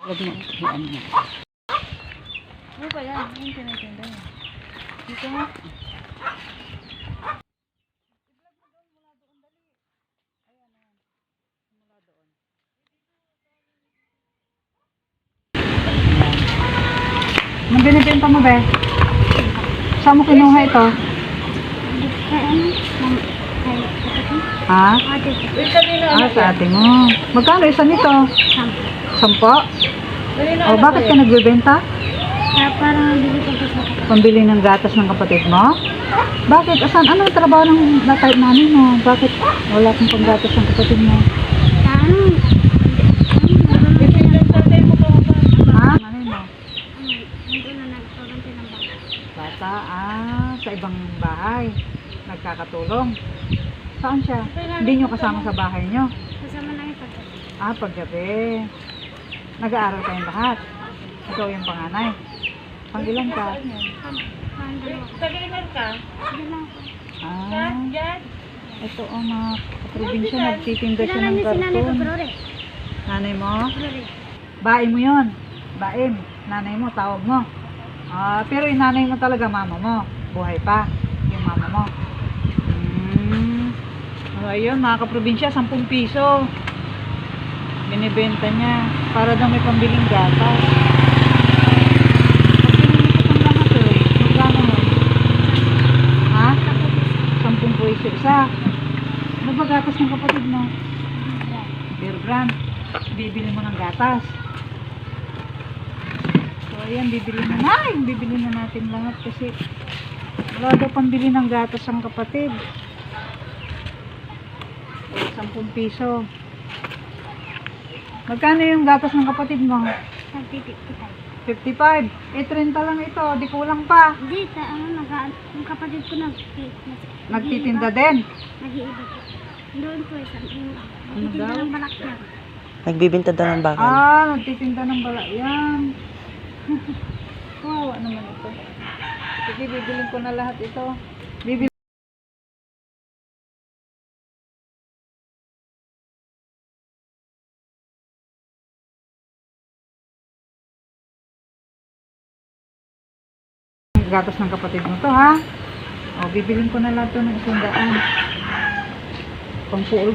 Huwag mo, hiyan mo. Ano ba yan? Ano yung tinitinda yan? Dito nga. Anong binibenta mo, be? Saan mo kinuha ito? Kaya ano? Kay kapatid? Ha? Ate ko. Sa ate mo. Magkano isa nito? Sampo. 10? O, bakit ka nagbebenta? Kaya parang nabili ko sa kapatid. Pambili ng gatas ng kapatid mo? Bakit? Asan? Anong trabaho ng natay namin mo? Bakit wala kang panggatas ng kapatid mo? Ano? Ha? Ano mo? Nandun na nagpapantay ng bata. Bata, sa ibang bahay. Nagkakatulong. Saan siya? Hindi nyo kasama sa bahay nyo? Kasama na yung pagkatid. Paggabi. Nag-aaral kayong lahat. Ikaw yung panganay. Pangilan ka? Pag-ilan ka? Sige lang ako. Ito o mga probinsya, nagtitinda siya Kilala ng niyo si nanay ko, karton. Brore. Nanay mo? Brore. Bae mo yun. Baim. Nanay mo, tawag mo. Pero yung nanay mo talaga, mama mo. Buhay pa. Yung mama mo. Ayun, mga kaprobinsya, 10 piso. Binibenta niya. Para daw may pambiling gatas. Pag binili ko itong lahat magkano mo? Ha? 10 piso isa. Ano ba gatas ng kapatid mo? Beer brand. Bibili mo ng gatas. So ayan, bibili na na. Bibili na natin lahat kasi wala daw pambili ng gatas ang kapatid. 10 piso. Magkano yung gatas ng kapatid mo? 55. 30 lang ito. Di kulang pa. Hindi, yung kapatid ko Nagtitinda din. nag-iiba po. Doon po, nagtitinda daw? ng balak yan. Nagbibinta daw ng bakal. Nagtitinda ng bala. Yan. Wow, ano naman ito? Sige, bibilin ko na lahat ito. Bibili. Gatas ng kapatid mo to, ha? O, bibilin ko na lahat to ng 100. Pangpuol.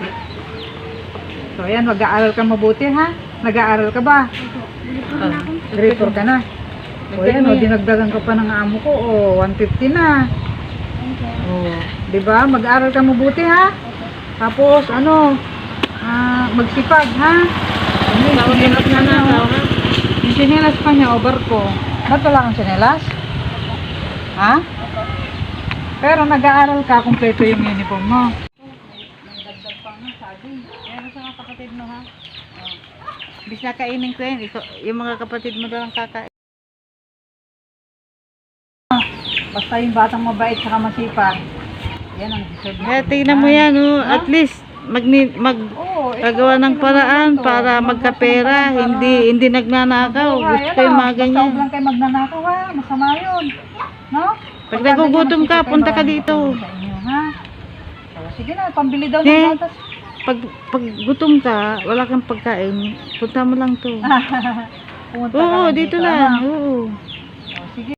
So, ayan, mag-aaral ka mabuti, ha? Nag-aaral ka ba? Report ka na. O, ayan, dinagdagan ka pa ng amo ko. O, 150 na. O, diba? Mag-aaral ka mabuti, ha? Tapos, magsipag, ha? Yung sinelas pa niya, o barko. Ba't wala kang sinelas? Ha? Pero nag-aaral ka, kumpleto yung uniform mo. May dagdag pa ng saging. Meron sa mga kapatid mo, ha? Bis na kainin ko yun, yung mga kapatid mo daw ang kakain. Basta yung batang mabait saka masipag. Yan ang deserve na. Tingnan mo yan, at least gagawa ng paraan para magkapera, hindi nagnanakaw. Gusto ko yung mga ganyan. Basta lang kayo magnanakaw, ha? Masama yun. No? Pag nagugutom ka, punta ka dito. Sa inyo, ha? So, sige na, pambili daw ng gatas. Pag gutom ka, wala kang pagkain, punta mo lang to. Pumunta ka Oo, lang dito lang. ha? Oo. O, sige.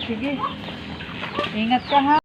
Sige. Ingat ka, ha?